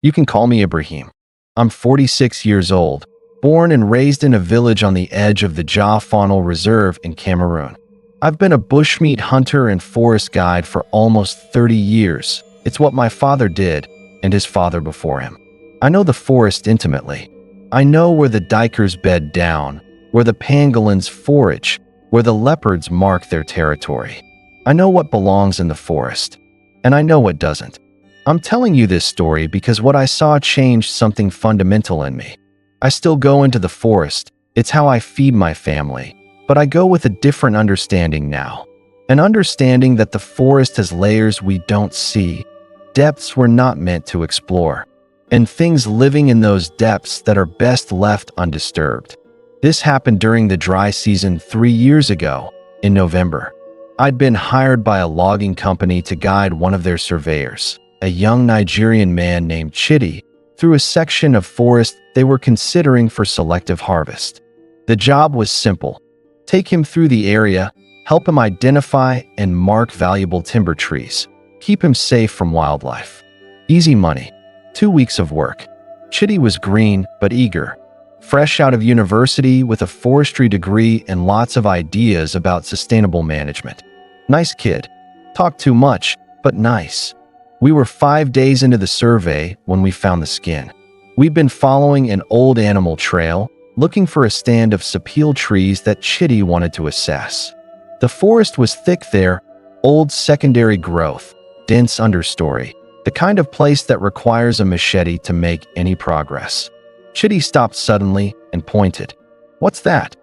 You can call me Ibrahim. I'm 46 years old, born and raised in a village on the edge of the Ja Faunal Reserve in Cameroon. I've been a bushmeat hunter and forest guide for almost 30 years. It's what my father did, and his father before him. I know the forest intimately. I know where the dikers bed down, where the pangolins forage, where the leopards mark their territory. I know what belongs in the forest, and I know what doesn't. I'm telling you this story because what I saw changed something fundamental in me. I still go into the forest. It's how I feed my family. But I go with a different understanding now. An understanding that the forest has layers we don't see, depths we're not meant to explore, and things living in those depths that are best left undisturbed. This happened during the dry season 3 years ago, in November. I'd been hired by a logging company to guide one of their surveyors, a young Nigerian man named Chidi, through a section of forest they were considering for selective harvest. The job was simple. Take him through the area, help him identify and mark valuable timber trees, keep him safe from wildlife. Easy money. 2 weeks of work. Chidi was green but eager, fresh out of university with a forestry degree and lots of ideas about sustainable management. Nice kid. Talked too much, but nice. We were 5 days into the survey when we found the skin. We'd been following an old animal trail, looking for a stand of sapele trees that Chidi wanted to assess. The forest was thick there, old secondary growth, dense understory, the kind of place that requires a machete to make any progress. Chidi stopped suddenly and pointed. What's that?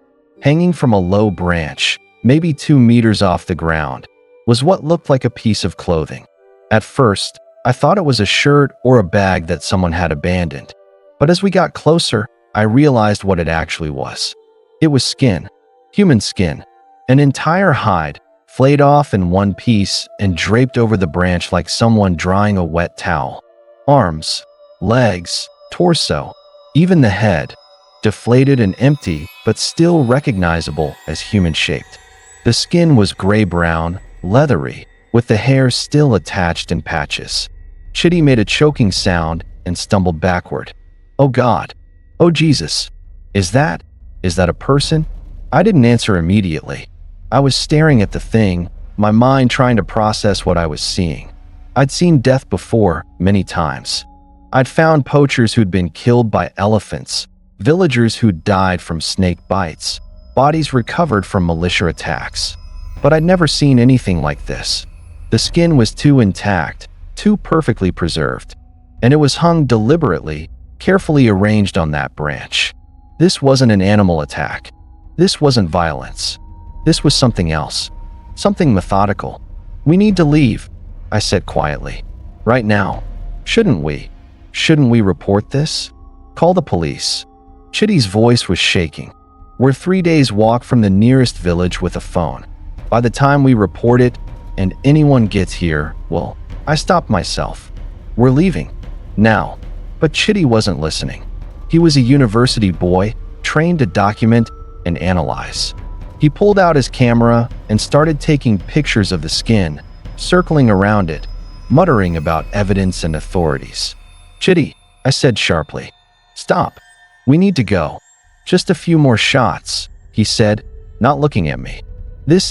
Hanging from a low branch, maybe 2 meters off the ground, was what looked like a piece of clothing. At first, I thought it was a shirt or a bag that someone had abandoned. But as we got closer, I realized what it actually was. It was skin, human skin, an entire hide, flayed off in one piece and draped over the branch like someone drying a wet towel. Arms, legs, torso, even the head, deflated and empty, but still recognizable as human-shaped. The skin was gray-brown, leathery, with the hair still attached in patches. Chidi made a choking sound and stumbled backward. Oh God! Oh Jesus! Is that a person? I didn't answer immediately. I was staring at the thing, my mind trying to process what I was seeing. I'd seen death before, many times. I'd found poachers who'd been killed by elephants, villagers who'd died from snake bites, bodies recovered from militia attacks. But I'd never seen anything like this. The skin was too intact, too perfectly preserved, and it was hung deliberately, carefully arranged on that branch. This wasn't an animal attack. This wasn't violence. This was something else. Something methodical. We need to leave, I said quietly. Right now. Shouldn't we? Shouldn't we report this? Call the police. Chidi's voice was shaking. We're 3 days' walk from the nearest village with a phone. By the time we report it, and anyone gets here, well, I stopped myself. We're leaving. Now. But Chidi wasn't listening. He was a university boy, trained to document and analyze. He pulled out his camera and started taking pictures of the skin, circling around it, muttering about evidence and authorities. Chidi, I said sharply. Stop. We need to go. Just a few more shots, he said, not looking at me. This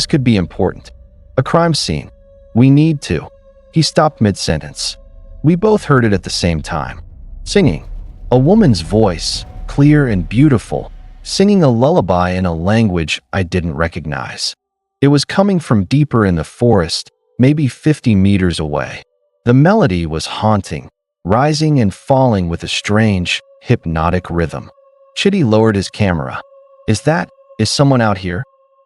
could be important. A crime scene. We need to. He stopped mid-sentence. We both heard it at the same time. Singing. A woman's voice, clear and beautiful, singing a lullaby in a language I didn't recognize. It was coming from deeper in the forest, maybe 50 meters away. The melody was haunting, rising and falling with a strange, hypnotic rhythm. Chidi lowered his camera. Is someone out here?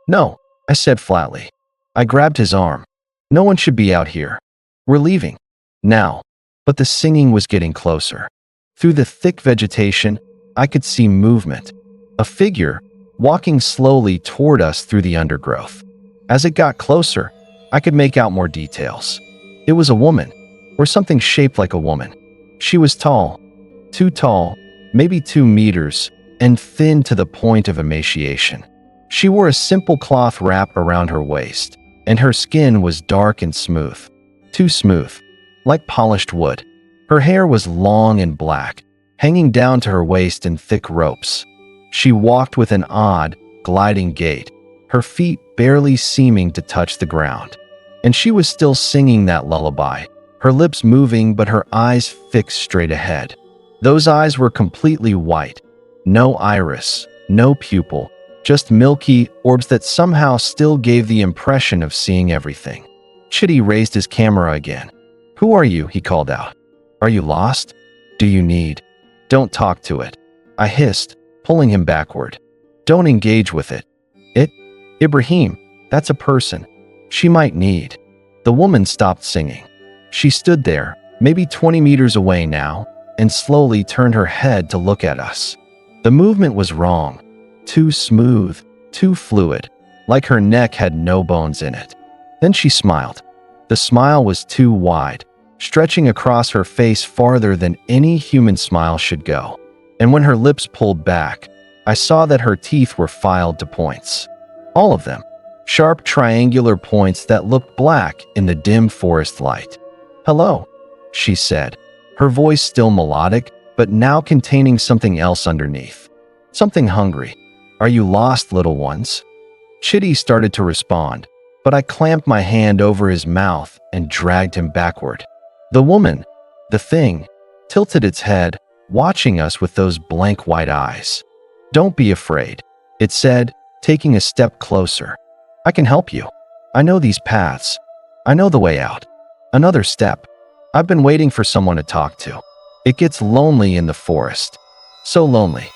No, I said flatly. I grabbed his arm. No one should be out here. We're leaving. Now. But the singing was getting closer. Through the thick vegetation, I could see movement. A figure, walking slowly toward us through the undergrowth. As it got closer, I could make out more details. It was a woman, or something shaped like a woman. She was tall, too tall, maybe 2 meters, and thin to the point of emaciation. She wore a simple cloth wrap around her waist, and her skin was dark and smooth. Too smooth. Like polished wood. Her hair was long and black, hanging down to her waist in thick ropes. She walked with an odd, gliding gait, her feet barely seeming to touch the ground. And she was still singing that lullaby, her lips moving but her eyes fixed straight ahead. Those eyes were completely white, no iris, no pupil, just milky orbs that somehow still gave the impression of seeing everything. Chitty raised his camera again. "Who are you?" he called out. "Are you lost? Do you need?" "Don't talk to it," I hissed, pulling him backward. "Don't engage with it. Ibrahim, that's a person. She might need." The woman stopped singing. She stood there, maybe 20 meters away now, and slowly turned her head to look at us. The movement was wrong. Too smooth, too fluid, like her neck had no bones in it. Then she smiled. The smile was too wide, stretching across her face farther than any human smile should go. And when her lips pulled back, I saw that her teeth were filed to points. All of them. Sharp triangular points that looked black in the dim forest light. "Hello," she said, her voice still melodic, but now containing something else underneath. Something hungry. "Are you lost, little ones?" Chitty started to respond, but I clamped my hand over his mouth and dragged him backward. The woman, the thing, tilted its head, watching us with those blank white eyes. "Don't be afraid," it said, taking a step closer. "I can help you. I know these paths. I know the way out." Another step. I've been waiting for someone to talk to. It gets lonely in the forest. So lonely.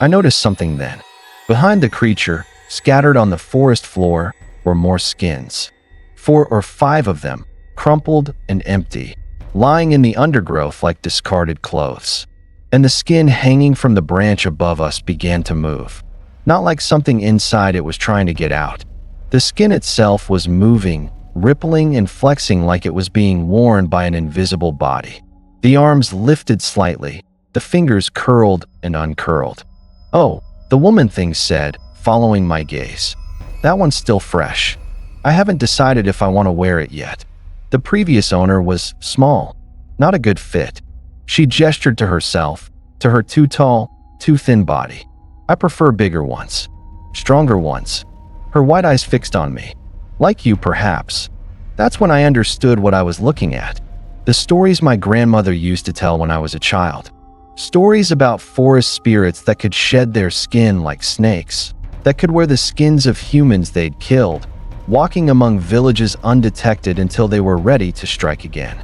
I noticed something then. Behind the creature, scattered on the forest floor, were more skins. 4 or 5 of them, crumpled and empty, lying in the undergrowth like discarded clothes. And the skin hanging from the branch above us began to move. Not like something inside it was trying to get out. The skin itself was moving, rippling and flexing like it was being worn by an invisible body. The arms lifted slightly, the fingers curled and uncurled. "Oh," the woman thing said, following my gaze. "That one's still fresh. I haven't decided if I want to wear it yet. The previous owner was small, not a good fit." She gestured to herself, to her too tall, too thin body. "I prefer bigger ones, stronger ones." Her white eyes fixed on me. "Like you, perhaps." That's when I understood what I was looking at. The stories my grandmother used to tell when I was a child. Stories about forest spirits that could shed their skin like snakes, that could wear the skins of humans they'd killed, walking among villages undetected until they were ready to strike again.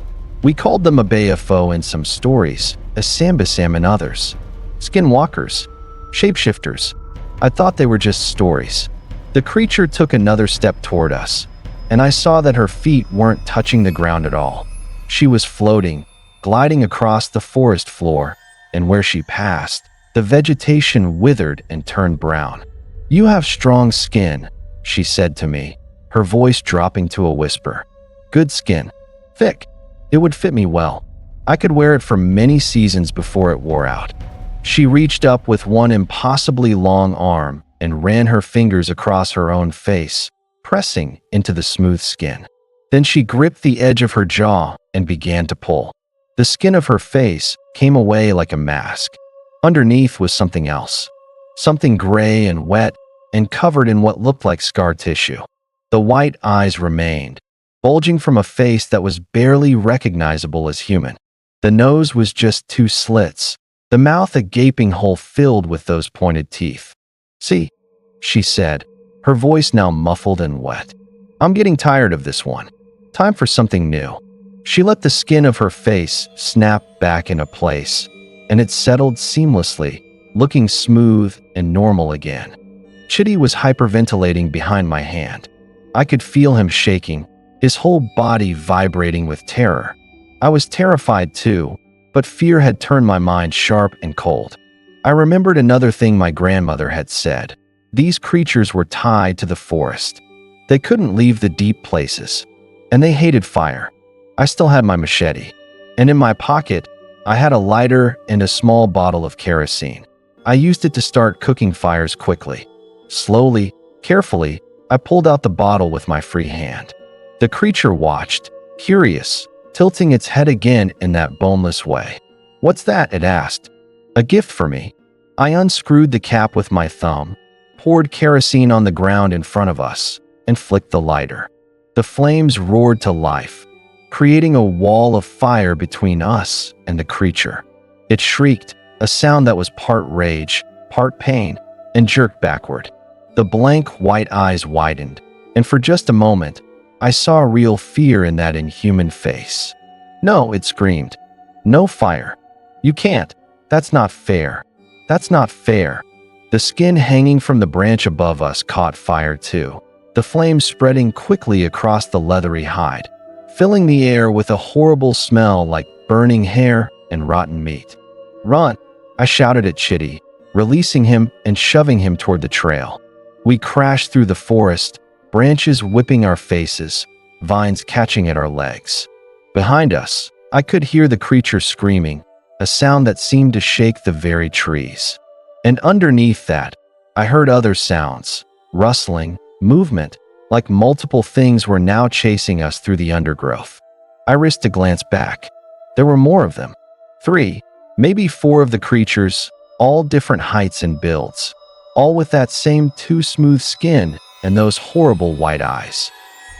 We called them a Bayafo in some stories, a Sambasam in others. Skinwalkers. Shapeshifters. I thought they were just stories. The creature took another step toward us, and I saw that her feet weren't touching the ground at all. She was floating, gliding across the forest floor, and where she passed, the vegetation withered and turned brown. "You have strong skin," she said to me, her voice dropping to a whisper. "Good skin. Thick. It would fit me well. I could wear it for many seasons before it wore out." She reached up with one impossibly long arm and ran her fingers across her own face, pressing into the smooth skin. Then she gripped the edge of her jaw and began to pull. The skin of her face came away like a mask. Underneath was something else. Something gray and wet and covered in what looked like scar tissue. The white eyes remained, bulging from a face that was barely recognizable as human. The nose was just 2 slits, the mouth a gaping hole filled with those pointed teeth. "See," she said, her voice now muffled and wet. "I'm getting tired of this one. Time for something new." She let the skin of her face snap back into place, and it settled seamlessly, looking smooth and normal again. Chitty was hyperventilating behind my hand. I could feel him shaking, his whole body vibrating with terror. I was terrified too, but fear had turned my mind sharp and cold. I remembered another thing my grandmother had said. These creatures were tied to the forest. They couldn't leave the deep places, and they hated fire. I still had my machete, and in my pocket, I had a lighter and a small bottle of kerosene. I used it to start cooking fires quickly. Slowly, carefully, I pulled out the bottle with my free hand. The creature watched, curious, tilting its head again in that boneless way. "What's that?" it asked. "A gift for me." I unscrewed the cap with my thumb, poured kerosene on the ground in front of us, and flicked the lighter. The flames roared to life, creating a wall of fire between us and the creature. It shrieked, a sound that was part rage, part pain, and jerked backward. The blank white eyes widened, and for just a moment, I saw real fear in that inhuman face. "No," it screamed. "No fire. You can't. That's not fair. That's not fair." The skin hanging from the branch above us caught fire too, the flames spreading quickly across the leathery hide, filling the air with a horrible smell like burning hair and rotten meat. "Run!" I shouted at Chitty, releasing him and shoving him toward the trail. We crashed through the forest, branches whipping our faces, vines catching at our legs. Behind us, I could hear the creature screaming, a sound that seemed to shake the very trees. And underneath that, I heard other sounds, rustling, movement, like multiple things were now chasing us through the undergrowth. I risked a glance back. There were more of them. 3, maybe 4 of the creatures, all different heights and builds, all with that same too smooth skin and those horrible white eyes.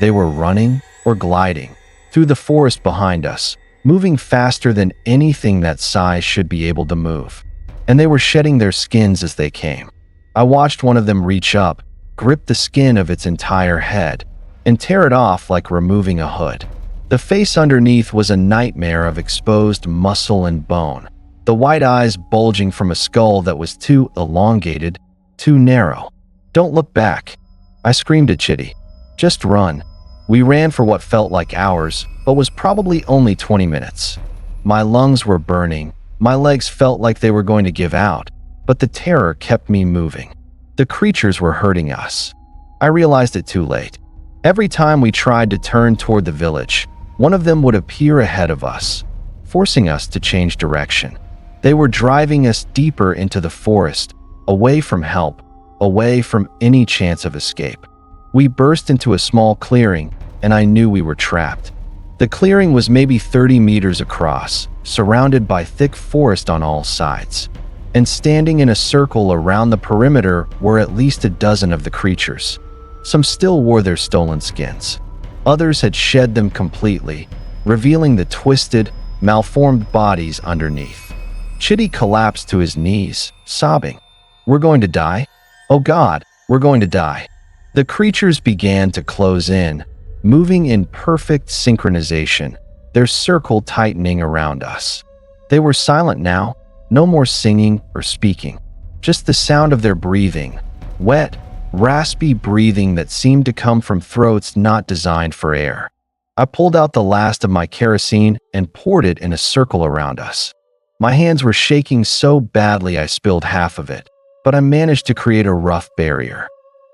They were running or gliding through the forest behind us, moving faster than anything that size should be able to move. And they were shedding their skins as they came. I watched one of them reach up, grip the skin of its entire head, and tear it off like removing a hood. The face underneath was a nightmare of exposed muscle and bone, the white eyes bulging from a skull that was too elongated, too narrow. "Don't look back," I screamed at Chitty. "Just run." We ran for what felt like hours, but was probably only 20 minutes. My lungs were burning, my legs felt like they were going to give out, but the terror kept me moving. The creatures were hurting us. I realized it too late. Every time we tried to turn toward the village, one of them would appear ahead of us, forcing us to change direction. They were driving us deeper into the forest, away from help, away from any chance of escape. We burst into a small clearing, and I knew we were trapped. The clearing was maybe 30 meters across, surrounded by thick forest on all sides. And standing in a circle around the perimeter were at least a dozen of the creatures. Some still wore their stolen skins. Others had shed them completely, revealing the twisted, malformed bodies underneath. Chitty collapsed to his knees, sobbing. "We're going to die? Oh God, we're going to die." The creatures began to close in, moving in perfect synchronization, their circle tightening around us. They were silent now, no more singing or speaking, just the sound of their breathing, wet, raspy breathing that seemed to come from throats not designed for air. I pulled out the last of my kerosene and poured it in a circle around us. My hands were shaking so badly I spilled half of it, but I managed to create a rough barrier.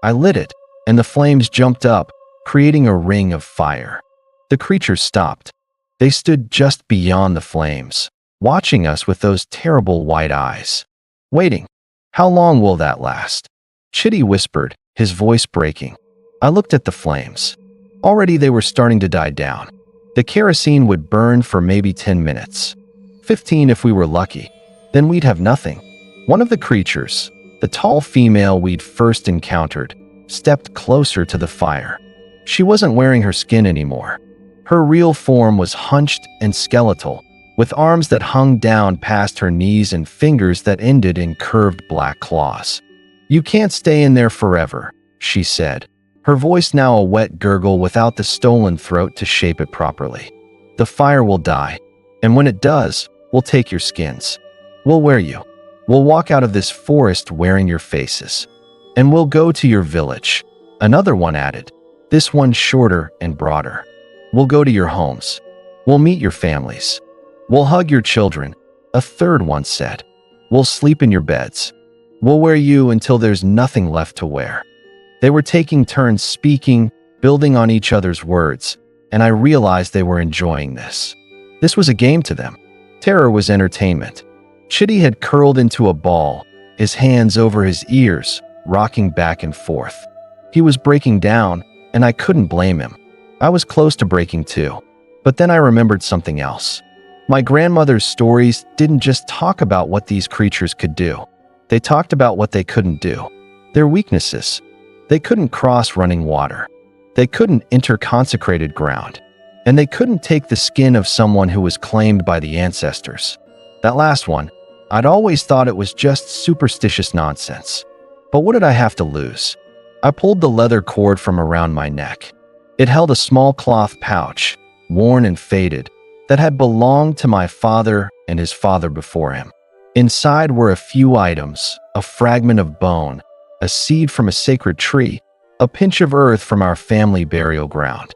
I lit it, and the flames jumped up, creating a ring of fire. The creatures stopped. They stood just beyond the flames, watching us with those terrible white eyes. Waiting. "How long will that last?" Chitty whispered, his voice breaking. I looked at the flames. Already they were starting to die down. The kerosene would burn for maybe 10 minutes. 15 if we were lucky. Then we'd have nothing. One of the creatures, the tall female we'd first encountered, stepped closer to the fire. She wasn't wearing her skin anymore. Her real form was hunched and skeletal, with arms that hung down past her knees and fingers that ended in curved black claws. "You can't stay in there forever," she said, her voice now a wet gurgle without the stolen throat to shape it properly. "The fire will die, and when it does, we'll take your skins. We'll wear you. We'll walk out of this forest wearing your faces. And we'll go to your village." Another one added, this one shorter and broader. "We'll go to your homes. We'll meet your families. We'll hug your children," a third one said. "We'll sleep in your beds. We'll wear you until there's nothing left to wear." They were taking turns speaking, building on each other's words, and I realized they were enjoying this. This was a game to them. Terror was entertainment. Chitty had curled into a ball, his hands over his ears, rocking back and forth. He was breaking down, and I couldn't blame him. I was close to breaking too. But then I remembered something else. My grandmother's stories didn't just talk about what these creatures could do. They talked about what they couldn't do. Their weaknesses. They couldn't cross running water. They couldn't enter consecrated ground. And they couldn't take the skin of someone who was claimed by the ancestors. That last one, I'd always thought it was just superstitious nonsense. But what did I have to lose? I pulled the leather cord from around my neck. It held a small cloth pouch, worn and faded, that had belonged to my father and his father before him. Inside were a few items: a fragment of bone, a seed from a sacred tree, a pinch of earth from our family burial ground.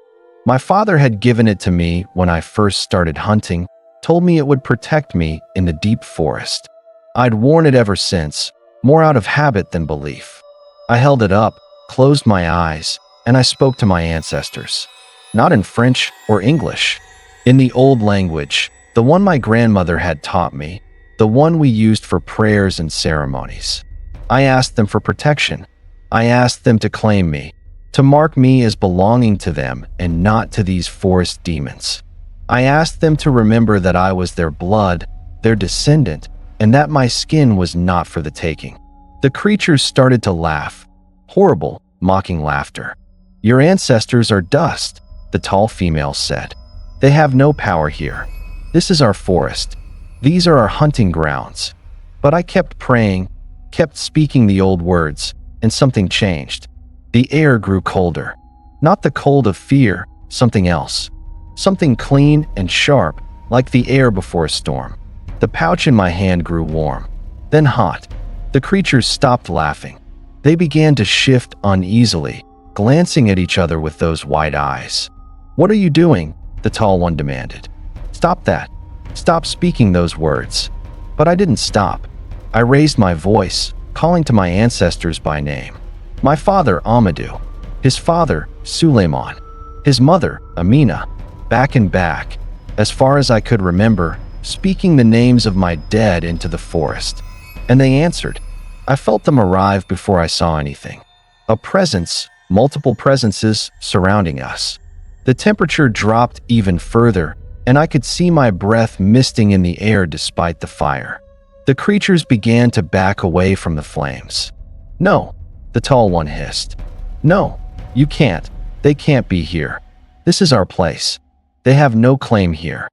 My father had given it to me when I first started hunting, told me it would protect me in the deep forest. I'd worn it ever since, more out of habit than belief. I held it up, closed my eyes, and I spoke to my ancestors. Not in French or English. In the old language, the one my grandmother had taught me, the one we used for prayers and ceremonies. I asked them for protection. I asked them to claim me, to mark me as belonging to them and not to these forest demons. I asked them to remember that I was their blood, their descendant, and that my skin was not for the taking. The creatures started to laugh. Horrible, mocking laughter. "Your ancestors are dust," the tall female said. "They have no power here. This is our forest. These are our hunting grounds." But I kept praying, kept speaking the old words, and something changed. The air grew colder. Not the cold of fear, something else. Something clean and sharp, like the air before a storm. The pouch in my hand grew warm, then hot. The creatures stopped laughing. They began to shift uneasily, glancing at each other with those wide eyes. "What are you doing?" the tall one demanded. "Stop that. Stop speaking those words." But I didn't stop. I raised my voice, calling to my ancestors by name. My father, Amadou. His father, Suleiman. His mother, Amina. Back and back, as far as I could remember, speaking the names of my dead into the forest. And they answered. I felt them arrive before I saw anything. A presence, multiple presences surrounding us. The temperature dropped even further, and I could see my breath misting in the air despite the fire. The creatures began to back away from the flames. "No," the tall one hissed. "No, you can't. They can't be here. This is our place. They have no claim here."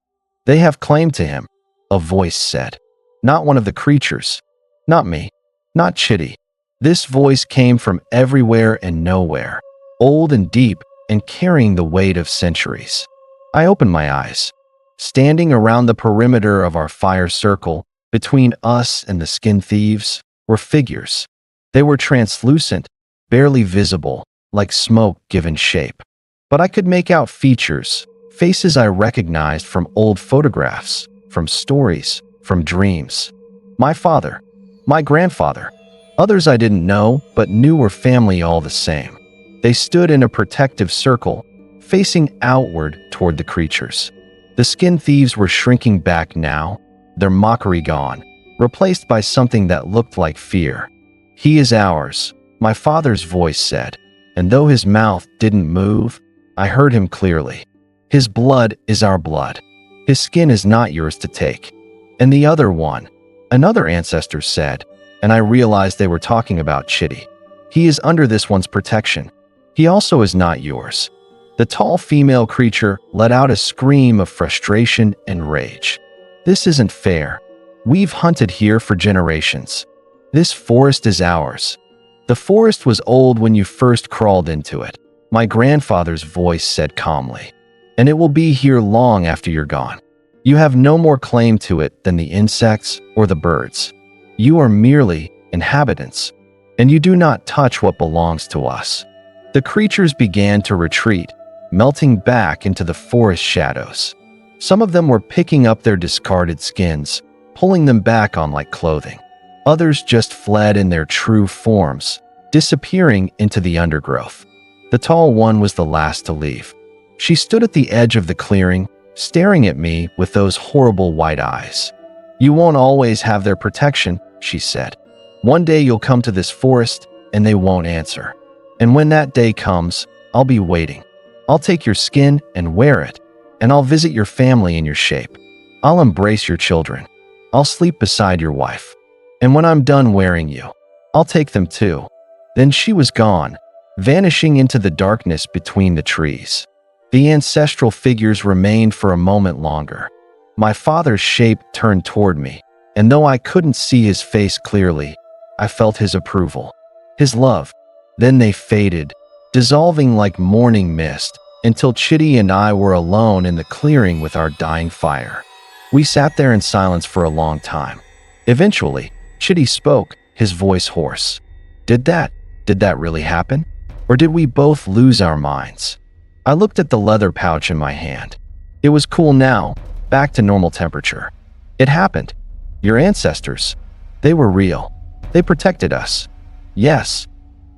"They have claim to him," a voice said. Not one of the creatures. Not me. Not Chitty. This voice came from everywhere and nowhere, old and deep and carrying the weight of centuries. I opened my eyes. Standing around the perimeter of our fire circle, between us and the skin thieves, were figures. They were translucent, barely visible, like smoke given shape. But I could make out features, faces I recognized from old photographs, from stories, from dreams. My father, my grandfather, others I didn't know but knew were family all the same. They stood in a protective circle, facing outward toward the creatures. The skin thieves were shrinking back now, their mockery gone, replaced by something that looked like fear. "He is ours," my father's voice said, and though his mouth didn't move, I heard him clearly. "His blood is our blood. His skin is not yours to take." And the other one, another ancestor said, and I realized they were talking about Chitty. "He is under this one's protection. He also is not yours." The tall female creature let out a scream of frustration and rage. "This isn't fair. We've hunted here for generations. This forest is ours. The forest was old when you first crawled into it," my grandfather's voice said calmly. "And it will be here long after you're gone. You have no more claim to it than the insects or the birds. You are merely inhabitants, and you do not touch what belongs to us." The creatures began to retreat, melting back into the forest shadows. Some of them were picking up their discarded skins, pulling them back on like clothing. Others just fled in their true forms, disappearing into the undergrowth. The tall one was the last to leave. She stood at the edge of the clearing, staring at me with those horrible white eyes. "You won't always have their protection," she said. "One day you'll come to this forest, and they won't answer. And when that day comes, I'll be waiting. I'll take your skin and wear it, and I'll visit your family in your shape. I'll embrace your children. I'll sleep beside your wife. And when I'm done wearing you, I'll take them too." Then she was gone, vanishing into the darkness between the trees. The ancestral figures remained for a moment longer. My father's shape turned toward me, and though I couldn't see his face clearly, I felt his approval, his love. Then they faded, dissolving like morning mist, until Chitty and I were alone in the clearing with our dying fire. We sat there in silence for a long time. Eventually, Chitty spoke, his voice hoarse. Did that really happen? Or did we both lose our minds?" I looked at the leather pouch in my hand. It was cool now, back to normal temperature. "It happened. Your ancestors. They were real. They protected us." "Yes."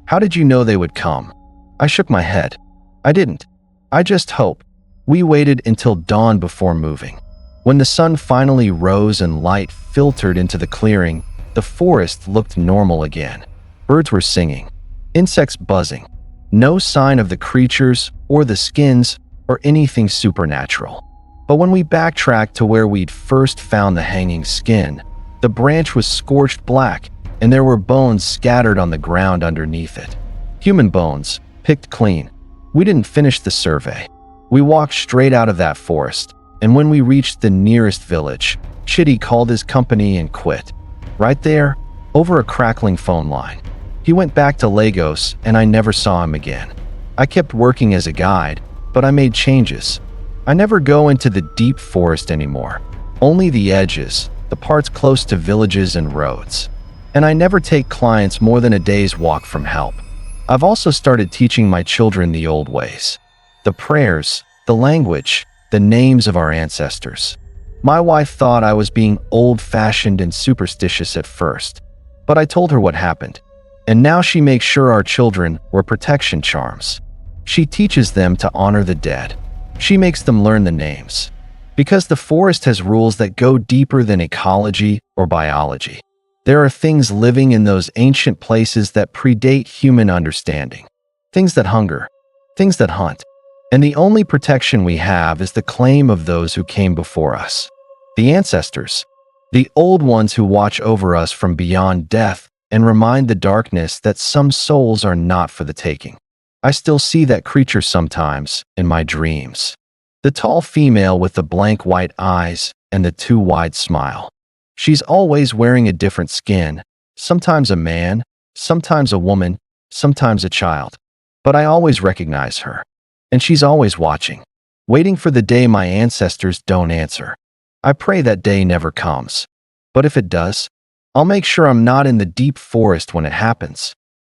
"How did you know they would come?" I shook my head. "I didn't. I just hoped." We waited until dawn before moving. When the sun finally rose and light filtered into the clearing, the forest looked normal again. Birds were singing, insects buzzing. No sign of the creatures or the skins or anything supernatural. But when we backtracked to where we'd first found the hanging skin, the branch was scorched black and there were bones scattered on the ground underneath it. Human bones, picked clean. We didn't finish the survey. We walked straight out of that forest, and when we reached the nearest village, Chitty called his company and quit. Right there, over a crackling phone line. He went back to Lagos and I never saw him again. I kept working as a guide, but I made changes. I never go into the deep forest anymore. Only the edges, the parts close to villages and roads. And I never take clients more than a day's walk from help. I've also started teaching my children the old ways. The prayers, the language, the names of our ancestors. My wife thought I was being old-fashioned and superstitious at first, but I told her what happened. And now she makes sure our children wear protection charms. She teaches them to honor the dead. She makes them learn the names. Because the forest has rules that go deeper than ecology or biology. There are things living in those ancient places that predate human understanding. Things that hunger, things that hunt. And the only protection we have is the claim of those who came before us. The ancestors, the old ones who watch over us from beyond death and remind the darkness that some souls are not for the taking. I still see that creature sometimes in my dreams. The tall female with the blank white eyes and the too wide smile. She's always wearing a different skin, sometimes a man, sometimes a woman, sometimes a child. But I always recognize her. And she's always watching, waiting for the day my ancestors don't answer. I pray that day never comes. But if it does, I'll make sure I'm not in the deep forest when it happens.